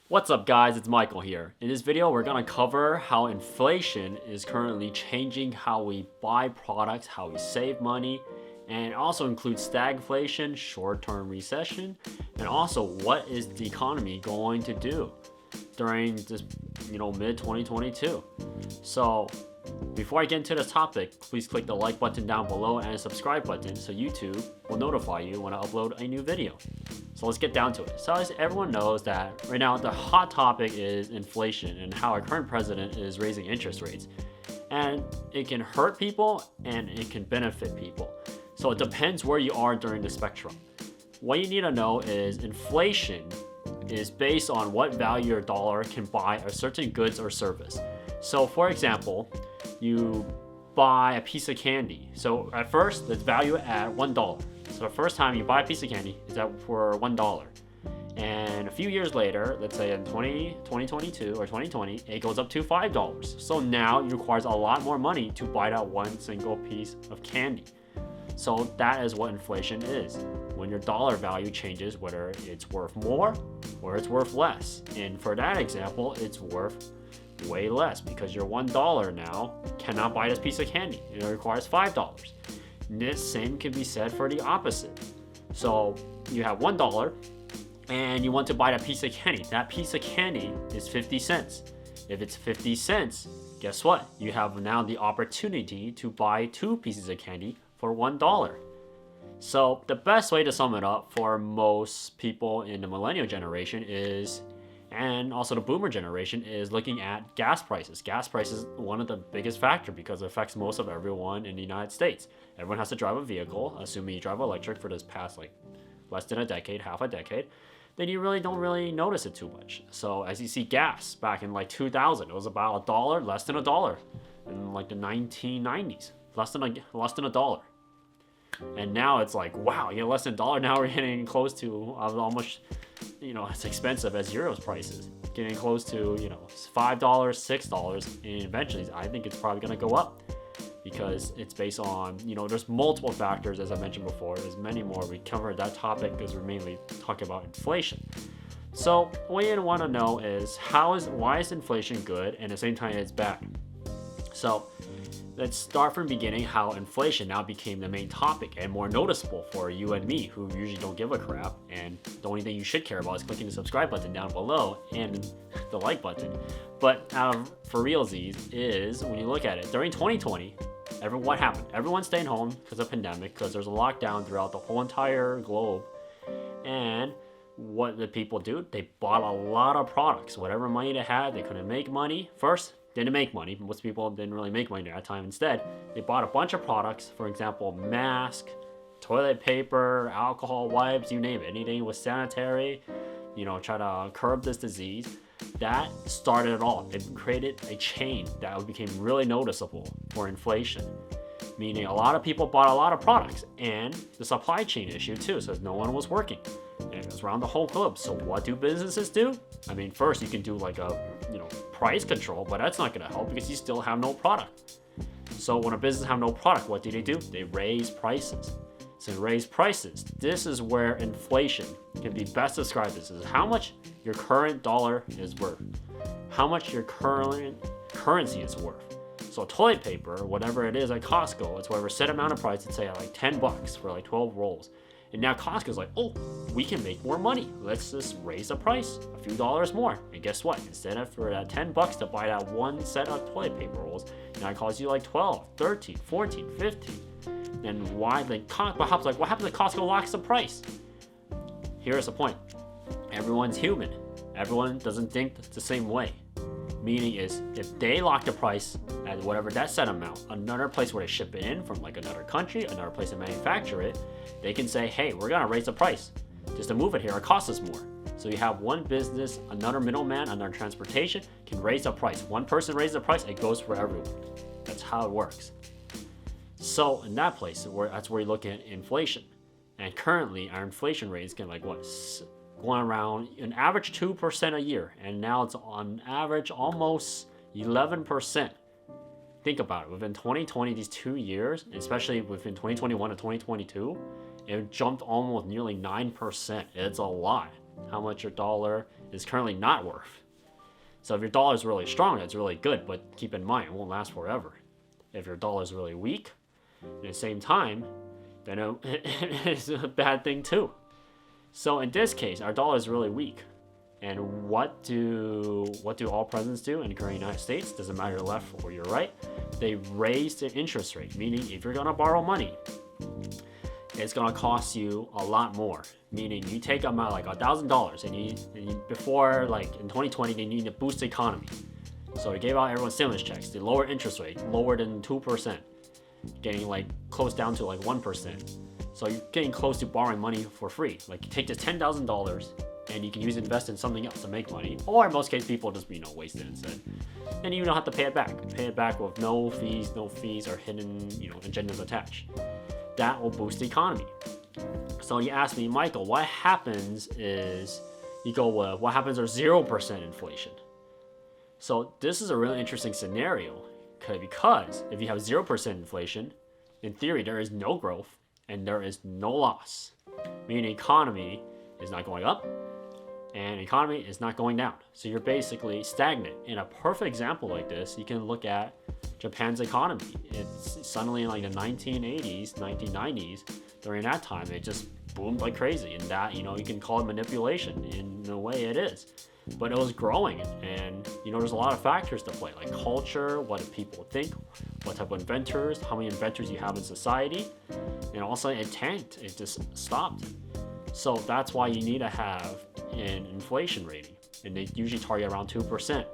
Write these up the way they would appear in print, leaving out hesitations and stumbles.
What's up guys, it's Michael here. In this video we're going to cover how inflation is currently changing how we buy products, how we save money, and also includes stagflation, short-term recession, and also what is the economy going to do during this mid 2022. So before I get into this topic, please click the like button down below and subscribe button so YouTube will notify you when I upload a new video. So let's get down to it. So as everyone knows that right now the hot topic is inflation and how our current president is raising interest rates. And it can hurt people and it can benefit people. So it depends where you are during the spectrum. What you need to know is inflation is based on what value your dollar can buy a certain goods or service. So for example, you buy a piece of candy. So at first, it's valued at $1. So the first time you buy a piece of candy is for $1. And a few years later, let's say in 2022 or 2020, it goes up to $5. So now it requires a lot more money to buy that one single piece of candy. So that is what inflation is. When your dollar value changes, whether it's worth more or it's worth less. And for that example, it's worth way less because your $1 now cannot buy this piece of candy. It requires $5. This same can be said for the opposite. So you have $1 and you want to buy that piece of candy. That piece of candy is 50 cents. If it's 50 cents, guess what? You have now the opportunity to buy 2 pieces of candy for $1. So the best way to sum it up for most people in the millennial generation is, and also the boomer generation, is looking at gas prices. Gas prices is one of the biggest factor because it affects most of everyone in the United States. Everyone has to drive a vehicle, assuming you drive electric for this past less than a decade, half a decade, then you really don't notice it too much. So as you see gas back in 2000, it was about $1, less than $1 in the 1990s, less than a dollar. And now it's wow, less than $1. Now we're getting close to almost, it's expensive as euros prices, getting close to $5, $6, and eventually I think it's probably going to go up because it's based on there's multiple factors. As I mentioned before, there's many more. We covered that topic because we're mainly talking about inflation. So what you want to know is why is inflation good and at the same time it's bad. So let's start from the beginning how inflation now became the main topic and more noticeable for you and me who usually don't give a crap, and the only thing you should care about is clicking the subscribe button down below and the like button. But for realsies is when you look at it, during 2020, what happened? Everyone stayed home because of pandemic, because there's a lockdown throughout the whole entire globe. And what did people do? They bought a lot of products. Whatever money they had, they couldn't make money. First, didn't make money. Most people didn't really make money at that time. Instead, they bought a bunch of products. For example, mask, toilet paper, alcohol wipes, you name it. Anything was sanitary, try to curb this disease. That started it all. It created a chain that became really noticeable for inflation. Meaning a lot of people bought a lot of products and the supply chain issue too, so no one was working. And it was around the whole globe. So what do businesses do? I mean, first you can do price control, but that's not going to help because you still have no product. So when a business have no product, what do? They raise prices. So raise prices. This is where inflation can be best described. This is how much your current dollar is worth, how much your current currency is worth. So toilet paper, whatever it is at Costco, it's whatever set amount of price. It's say $10 for 12 rolls. And now Costco's oh, we can make more money. Let's just raise the price a few dollars more. And guess what? Instead of for that $10 to buy that one set of toilet paper rolls, now it costs you 12, 13, 14, 15. And why? What happens if Costco locks the price? Here's the point. Everyone's human. Everyone doesn't think the same way. Meaning is if they lock the price at whatever that set amount, another place where they ship it in from another country, another place to manufacture it, they can say, hey, we're gonna raise the price. Just to move it here, it costs us more. So you have one business, another middleman, another transportation can raise the price. One person raises the price, it goes for everyone. That's how it works. So in that place, that's where you look at inflation. And currently our inflation rate is getting going around an average 2% a year, and now it's on average almost 11%. Think about it. Within 2020, these 2 years, especially within 2021 to 2022, it jumped almost nearly 9%. It's a lot. how much your dollar is currently not worth. So if your dollar is really strong, that's really good, but keep in mind, it won't last forever. If your dollar is really weak, at the same time, then it's a bad thing too. So in this case, our dollar is really weak. And what do all presidents do in the current United States? Doesn't matter your left or your right. They raise the interest rate, meaning if you're gonna borrow money, it's gonna cost you a lot more. Meaning you take them out like $1,000, and you before, like in 2020, they need to boost the economy. So they gave out everyone stimulus checks. They lowered interest rate, lower than 2%, getting like close down to like 1%. So you're getting close to borrowing money for free. Like you take this $10,000 and you can use it to invest in something else to make money. Or in most cases, people just waste it instead. And you don't have to pay it back. Pay it back with no fees or hidden agendas attached. That will boost the economy. So you ask me, Michael, what happens is you go, well, what happens if 0% inflation? So this is a really interesting scenario because if you have 0% inflation, in theory, there is no growth and there is no loss. Meaning the economy is not going up and the economy is not going down. So you're basically stagnant. In a perfect example like this, you can look at Japan's economy. It's suddenly in like the 1980s, 1990s, during that time, it just boomed like crazy. And that, you can call it manipulation in the way it is. But it was growing, and there's a lot of factors to play, like culture, what do people think, what type of inventors, how many inventors you have in society, and also it tanked, it just stopped. So that's why you need to have an inflation rating, and they usually target around 2%.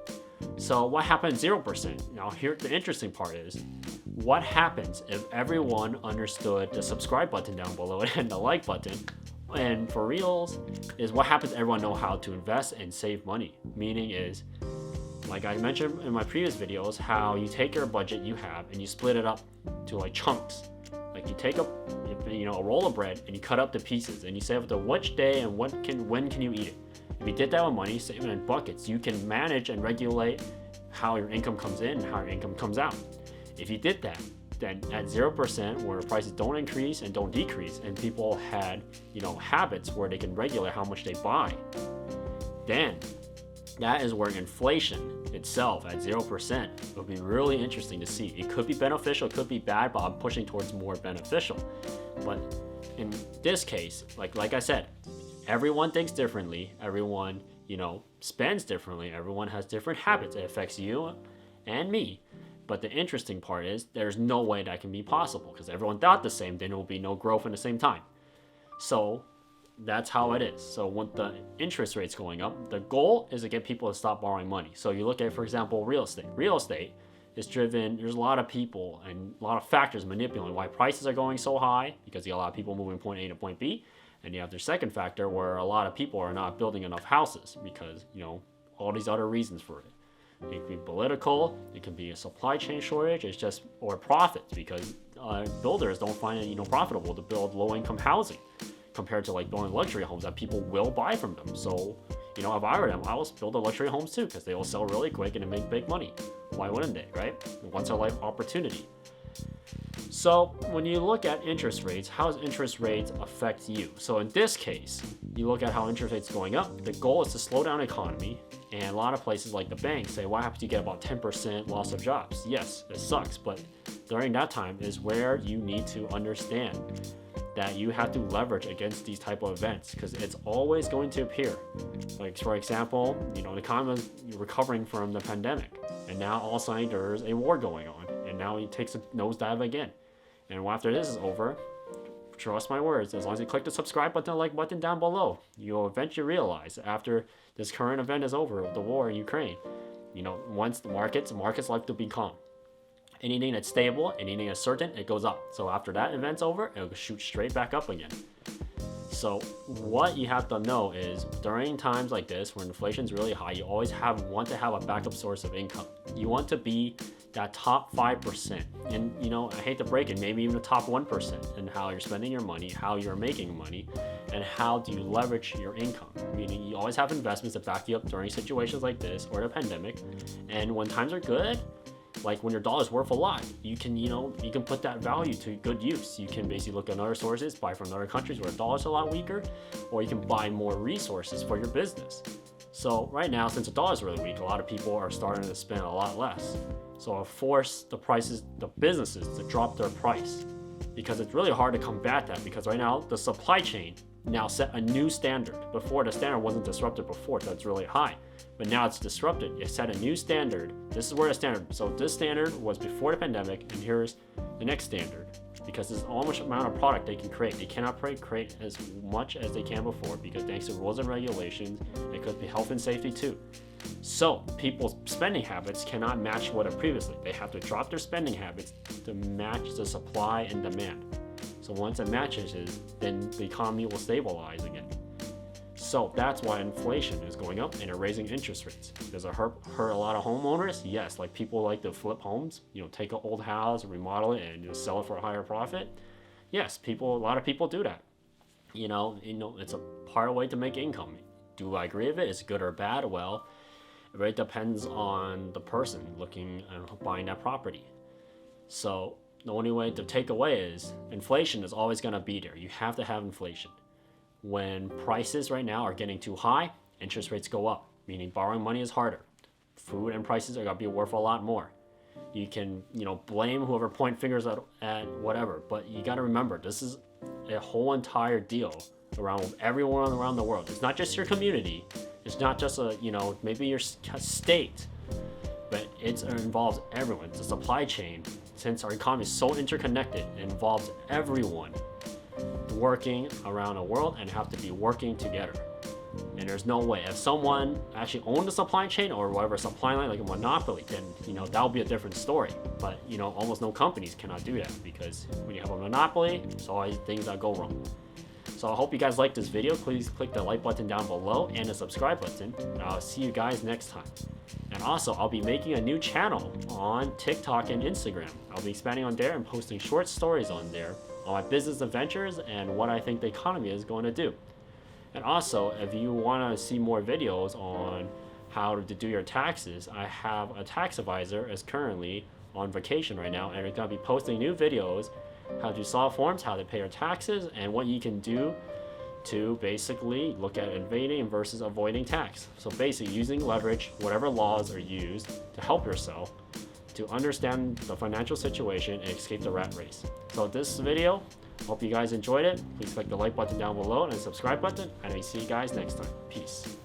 So what happens 0%? Now here the interesting part is, what happens if everyone understood the subscribe button down below and the like button? And for reals, is what happens everyone know how to invest and save money. Meaning is, like I mentioned in my previous videos, how you take your budget you have and you split it up to like chunks. Like you take a roll of bread and you cut up the pieces and you say up to which day and when can you eat it. If you did that with money, save it in buckets, you can manage and regulate how your income comes in and how your income comes out. If you did that, then at 0%, where prices don't increase and don't decrease, and people had, habits where they can regulate how much they buy, then that is where inflation itself at 0% would be really interesting to see. It could be beneficial, it could be bad, but I'm pushing towards more beneficial. But in this case, like I said, everyone thinks differently, everyone, spends differently, everyone has different habits. It affects you and me. But the interesting part is there's no way that can be possible because everyone thought the same, then there will be no growth in the same time. So that's how it is. So with the interest rates going up, the goal is to get people to stop borrowing money. So you look at, for example, real estate. Real estate is driven, there's a lot of people and a lot of factors manipulating why prices are going so high, because you have a lot of people moving point A to point B. And you have the second factor where a lot of people are not building enough houses because, all these other reasons for it. It can be political, it can be a supply chain shortage, or profits, because builders don't find it profitable to build low-income housing compared to like building luxury homes that people will buy from them. So, if I were them, I will build the luxury homes too because they will sell really quick and they make big money. Why wouldn't they, right? Once in a life opportunity. So when you look at interest rates, how does interest rates affect you? So in this case, you look at how interest rates going up. The goal is to slow down the economy. And a lot of places like the bank say, what happens if you get about 10% loss of jobs? Yes, it sucks, but during that time is where you need to understand that you have to leverage against these type of events because it's always going to appear. Like for example, the economy is recovering from the pandemic, and now all of a sudden there's a war going on, and now it takes a nosedive again. And after this is over, trust my words, as long as you click the subscribe button and like button down below, you'll eventually realize after this current event is over, the war in Ukraine, once the markets like to be calm. Anything that's stable, anything that's certain, it goes up. So after that event's over, it'll shoot straight back up again. So what you have to know is during times like this, when inflation's really high, you always want to have a backup source of income. You want to be that top 5%. And I hate to break it, maybe even the top 1% in how you're spending your money, how you're making money, and how do you leverage your income. Meaning you always have investments that back you up during situations like this or the pandemic. And when times are good, Like when your dollar's worth a lot, you can, you can put that value to good use. You can basically look at other sources, buy from other countries where the dollar's a lot weaker, or you can buy more resources for your business. So right now, since the dollar's really weak, a lot of people are starting to spend a lot less. So it forced the businesses to drop their price, because it's really hard to combat that, because right now the supply chain now set a new standard. Before, the standard wasn't disrupted before, so it's really high. But now it's disrupted. It set a new standard. This is where the standard, so this standard was before the pandemic, and here's the next standard. Because there's almost amount of product they can create. They cannot create as much as they can before, because thanks to rules and regulations, it could be health and safety too. So people's spending habits cannot match what it previously. They have to drop their spending habits to match the supply and demand. So once it matches, then the economy will stabilize again. So that's why inflation is going up and raising interest rates. Does it hurt a lot of homeowners? Yes, like people like to flip homes, take an old house, remodel it, and sell it for a higher profit. Yes, a lot of people do that. It's a part of way to make income. Do I agree with it? Is it good or bad? Well, it really depends on the person looking and buying that property. So the only way to take away is inflation is always going to be there. You have to have inflation. When prices right now are getting too high, interest rates go up, meaning borrowing money is harder. Food and prices are going to be worth a lot more. You can, blame whoever point fingers at whatever, but you got to remember, this is a whole entire deal around everyone around the world. It's not just your community. It's not just maybe your state, but it involves everyone. It's a supply chain. Since our economy is so interconnected, it involves everyone working around the world and have to be working together. And there's no way, if someone actually owned the supply chain or whatever supply line, like a monopoly, then that would be a different story. But almost no companies cannot do that, because when you have a monopoly, there's always things that go wrong. So I hope you guys liked this video. Please click the like button down below and the subscribe button. And I'll see you guys next time. And also, I'll be making a new channel on TikTok and Instagram. I'll be expanding on there and posting short stories on there on my business adventures and what I think the economy is going to do. And also, if you want to see more videos on how to do your taxes, I have a tax advisor is currently on vacation right now, and we're going to be posting new videos, how to solve forms, how to pay your taxes, and what you can do to basically look at evading versus avoiding tax. So basically using leverage, whatever laws are used to help yourself to understand the financial situation and escape the rat race. So this video, hope you guys enjoyed it. Please click the like button down below and the subscribe button, and I'll see you guys next time. Peace.